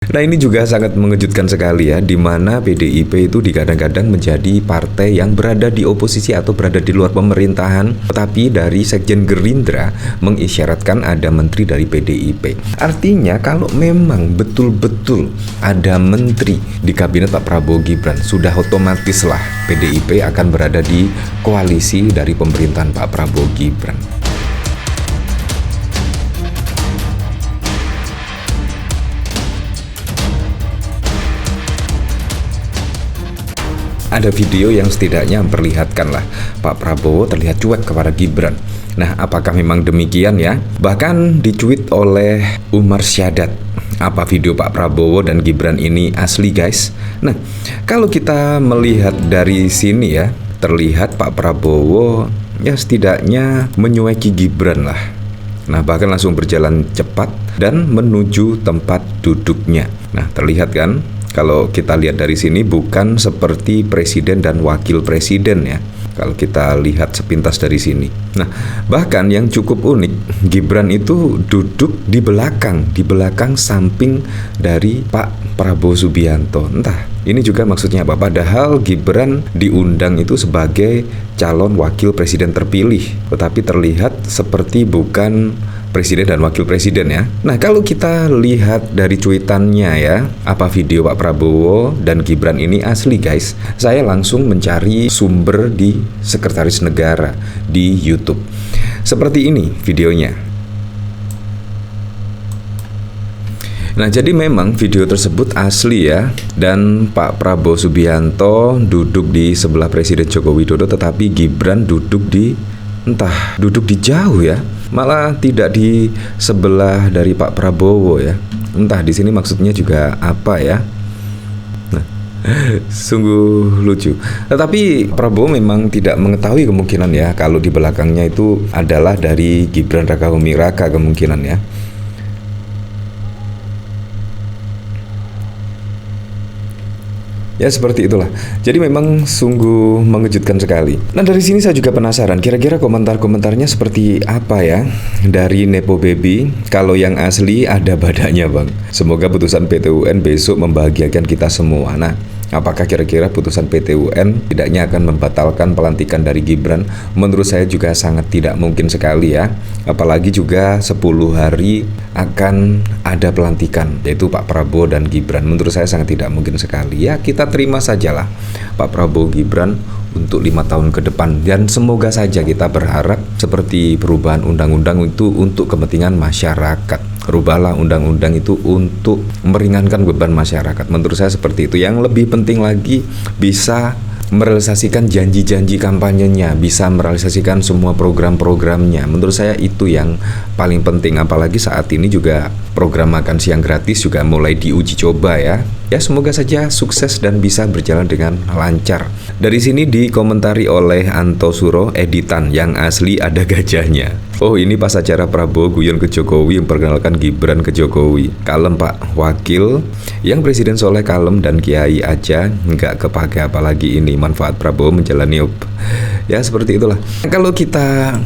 Nah, ini juga sangat mengejutkan sekali ya, di mana PDIP itu digadang-gadang menjadi partai yang berada di oposisi atau berada di luar pemerintahan, tetapi dari Sekjen Gerindra mengisyaratkan ada menteri dari PDIP. Artinya kalau memang betul-betul ada menteri di kabinet Pak Prabowo Gibran, sudah otomatis lah PDIP akan berada di koalisi dari pemerintahan Pak Prabowo Gibran. Ada video yang setidaknya memperlihatkan lah Pak Prabowo terlihat cuek kepada Gibran. Nah, apakah memang demikian ya? Bahkan dicuit oleh Umar Syadat. Apa video Pak Prabowo dan Gibran ini asli, guys? Nah, kalau kita melihat dari sini ya, terlihat Pak Prabowo ya setidaknya menyueki Gibran lah. Nah, bahkan langsung berjalan cepat dan menuju tempat duduknya. Nah, terlihat kan? Kalau kita lihat dari sini bukan seperti presiden dan wakil presiden ya. Kalau kita lihat sepintas dari sini. Nah, bahkan yang cukup unik, Gibran itu duduk di belakang samping dari Pak Prabowo Subianto. Entah, ini juga maksudnya apa? Padahal Gibran diundang itu sebagai calon wakil presiden terpilih, tetapi terlihat seperti bukan presiden dan wakil presiden ya. Nah, kalau kita lihat dari cuitannya ya, apa video Pak Prabowo dan Gibran ini asli, guys. Saya langsung mencari sumber di Sekretaris Negara di YouTube. Seperti ini videonya. Nah, jadi memang video tersebut asli ya. Dan Pak Prabowo Subianto duduk di sebelah Presiden Joko Widodo, tetapi Gibran duduk di jauh ya. Malah tidak di sebelah dari Pak Prabowo ya. Entah di sini maksudnya juga apa ya. Nah, sungguh lucu. Tetapi Prabowo memang tidak mengetahui kemungkinan ya kalau di belakangnya itu adalah dari Gibran Rakabuming Raka kemungkinan ya. Ya, seperti itulah. Jadi memang sungguh mengejutkan sekali. Nah, dari sini saya juga penasaran, kira-kira komentar-komentarnya seperti apa ya dari Nepo Baby. Kalau yang asli ada badannya, Bang. Semoga putusan PT UN besok membahagiakan kita semua. Nah, apakah kira-kira putusan PT UN tidaknya akan membatalkan pelantikan dari Gibran? Menurut saya juga sangat tidak mungkin sekali ya. Apalagi juga 10 hari akan ada pelantikan, yaitu Pak Prabowo dan Gibran. Menurut saya sangat tidak mungkin sekali. Ya, kita terima sajalah Pak Prabowo Gibran untuk 5 tahun ke depan. Dan semoga saja kita berharap seperti perubahan undang-undang itu untuk kepentingan masyarakat. Rubahlah undang-undang itu untuk meringankan beban masyarakat. Menurut saya seperti itu. Yang lebih penting lagi bisa merealisasikan janji-janji kampanyenya, bisa merealisasikan semua program-programnya. Menurut saya itu yang paling penting. Apalagi saat ini juga program makan siang gratis juga mulai diuji coba ya. Ya, semoga saja sukses dan bisa berjalan dengan lancar. Dari sini dikomentari oleh Anto Suro, editan yang asli ada gajahnya. Oh, ini pas acara Prabowo guyon ke Jokowi memperkenalkan Gibran ke Jokowi. Kalem Pak Wakil, yang Presiden Soleh kalem dan Kiai aja nggak kepake, apalagi ini manfaat Prabowo menjalani ya seperti itulah. Kalau kita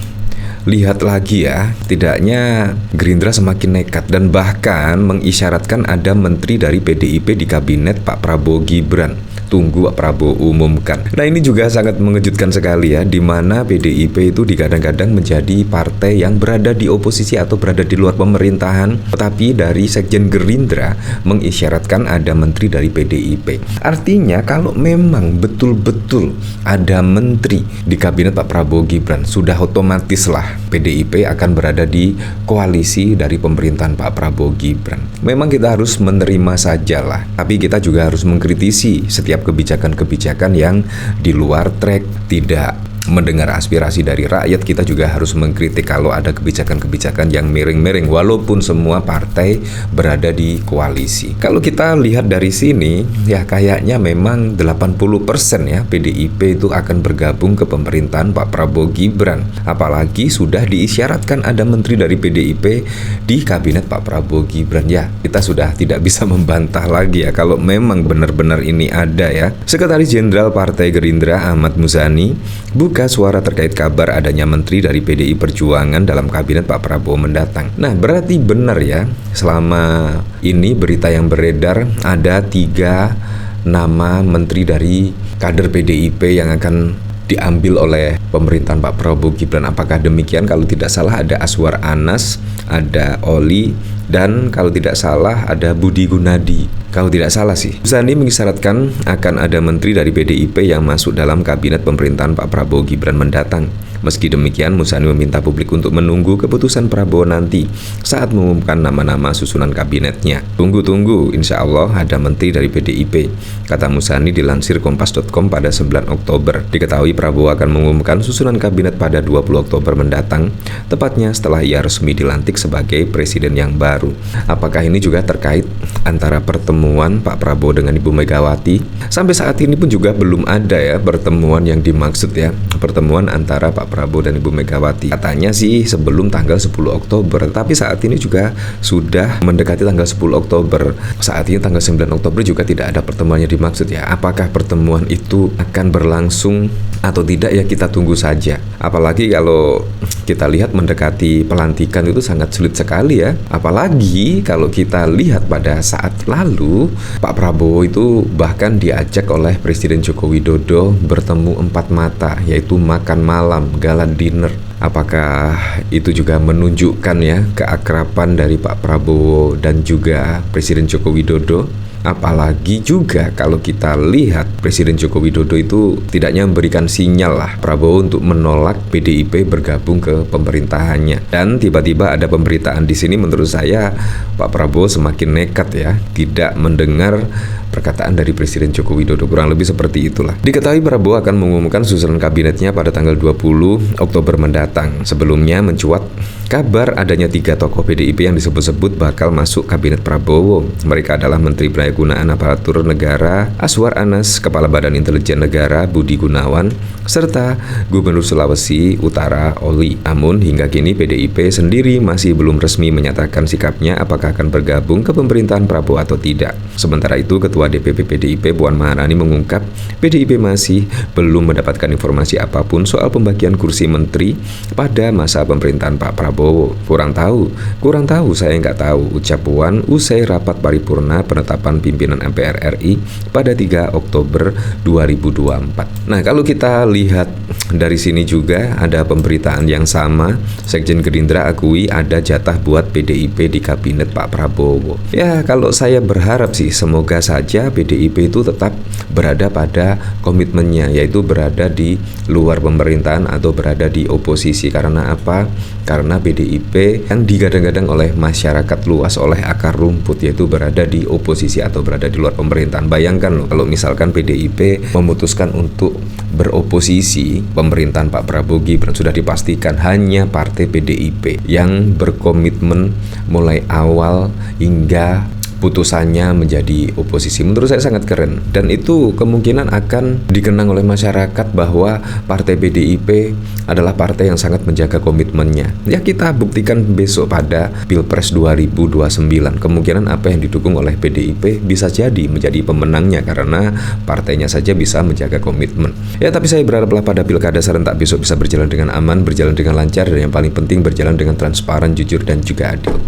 lihat lagi ya, tidaknya Gerindra semakin nekat dan bahkan mengisyaratkan ada menteri dari PDIP di kabinet Pak Prabowo Gibran. Tunggu Pak Prabowo umumkan. Nah, ini juga sangat mengejutkan sekali ya, di mana PDIP itu digadang-gadang menjadi partai yang berada di oposisi atau berada di luar pemerintahan, tetapi dari Sekjen Gerindra mengisyaratkan ada menteri dari PDIP. Artinya kalau memang betul-betul ada menteri di kabinet Pak Prabowo Gibran, sudah otomatis lah PDIP akan berada di koalisi dari pemerintahan Pak Prabowo Gibran. Memang kita harus menerima sajalah, tapi kita juga harus mengkritisi setiap kebijakan-kebijakan yang di luar track, tidak mendengar aspirasi dari rakyat. Kita juga harus mengkritik kalau ada kebijakan-kebijakan yang miring-miring, walaupun semua partai berada di koalisi. Kalau kita lihat dari sini, ya kayaknya memang 80% ya PDIP itu akan bergabung ke pemerintahan Pak Prabowo Gibran. Apalagi sudah diisyaratkan ada menteri dari PDIP di kabinet Pak Prabowo Gibran. Ya, kita sudah tidak bisa membantah lagi ya kalau memang benar-benar ini ada ya. Sekretaris Jenderal Partai Gerindra Ahmad Muzani bukan membuka suara terkait kabar adanya menteri dari PDI Perjuangan dalam kabinet Pak Prabowo mendatang. Nah, berarti benar ya, selama ini berita yang beredar ada 3 nama menteri dari kader PDIP yang akan diambil oleh pemerintahan Pak Prabowo Gibran. Apakah demikian? Kalau tidak salah ada Aswar Anas, ada Oli, dan kalau tidak salah ada Budi Gunadi. Kalau tidak salah sih. Musani mengisyaratkan akan ada menteri dari PDIP yang masuk dalam kabinet pemerintahan Pak Prabowo Gibran mendatang. Meski demikian, Musani meminta publik untuk menunggu keputusan Prabowo nanti saat mengumumkan nama-nama susunan kabinetnya. Tunggu-tunggu, insya Allah ada menteri dari PDIP, kata Musani dilansir Kompas.com pada 9 Oktober. Diketahui Prabowo akan mengumumkan susunan kabinet pada 20 Oktober mendatang, tepatnya setelah ia resmi dilantik sebagai presiden yang baru. Apakah ini juga terkait antara pertemuan Pak Prabowo dengan Ibu Megawati? Sampai saat ini pun juga belum ada ya pertemuan yang dimaksud ya, pertemuan antara Pak Prabowo dan Ibu Megawati. Katanya sih sebelum tanggal 10 Oktober, tapi saat ini juga sudah mendekati tanggal 10 Oktober. Saat ini tanggal 9 Oktober juga tidak ada pertemuan yang dimaksud ya. Apakah pertemuan itu akan berlangsung atau tidak ya, kita tunggu saja. Apalagi kalau kita lihat mendekati pelantikan itu sangat sulit sekali ya. Apalagi kalau kita lihat pada saat lalu Pak Prabowo itu bahkan diajak oleh Presiden Joko Widodo bertemu 4 mata, yaitu makan malam, gala dinner. Apakah itu juga menunjukkan ya keakraban dari Pak Prabowo dan juga Presiden Joko Widodo? Apalagi juga kalau kita lihat Presiden Joko Widodo itu tidaknya memberikan sinyal lah Prabowo untuk menolak PDIP bergabung ke pemerintahannya. Dan tiba-tiba ada pemberitaan di sini, menurut saya Pak Prabowo semakin nekat ya, tidak mendengar perkataan dari Presiden Joko Widodo. Kurang lebih seperti itulah. Diketahui Prabowo akan mengumumkan susunan kabinetnya pada tanggal 20 Oktober mendatang. Sebelumnya mencuat kabar adanya 3 tokoh PDIP yang disebut-sebut bakal masuk kabinet Prabowo. Mereka adalah Menteri Pendayagunaan Aparatur Negara Aswar Anas, Kepala Badan Intelijen Negara Budi Gunawan, serta Gubernur Sulawesi Utara Oli. Namun hingga kini PDIP sendiri masih belum resmi menyatakan sikapnya apakah akan bergabung ke pemerintahan Prabowo atau tidak. Sementara itu Ketua DPP PDIP Puan Maharani mengungkap PDIP masih belum mendapatkan informasi apapun soal pembagian kursi menteri pada masa pemerintahan Pak Prabowo. Kurang tahu, saya nggak tahu, ucap Puan usai rapat paripurna penetapan pimpinan MPR RI pada 3 Oktober 2024. Nah, kalau kita lihat dari sini juga ada pemberitaan yang sama. Sekjen Gerindra akui ada jatah buat PDIP di kabinet Pak Prabowo. Ya, kalau saya berharap sih semoga saja PDIP itu tetap berada pada komitmennya, yaitu berada di luar pemerintahan atau berada di oposisi. Karena apa? Karena PDIP yang digadang-gadang oleh masyarakat luas, oleh akar rumput, yaitu berada di oposisi atau berada di luar pemerintahan. Bayangkan loh, kalau misalkan PDIP memutuskan untuk beroposisi pemerintahan Pak Prabowo Gibran, sudah dipastikan hanya partai PDIP yang berkomitmen mulai awal hingga putusannya menjadi oposisi. Menurut saya sangat keren, dan itu kemungkinan akan dikenang oleh masyarakat bahwa partai PDIP adalah partai yang sangat menjaga komitmennya. Ya, kita buktikan besok pada Pilpres 2029. Kemungkinan apa yang didukung oleh PDIP bisa jadi menjadi pemenangnya karena partainya saja bisa menjaga komitmen. Ya, tapi saya berharaplah pada Pilkada serentak besok bisa berjalan dengan aman, berjalan dengan lancar, dan yang paling penting berjalan dengan transparan, jujur, dan juga adil.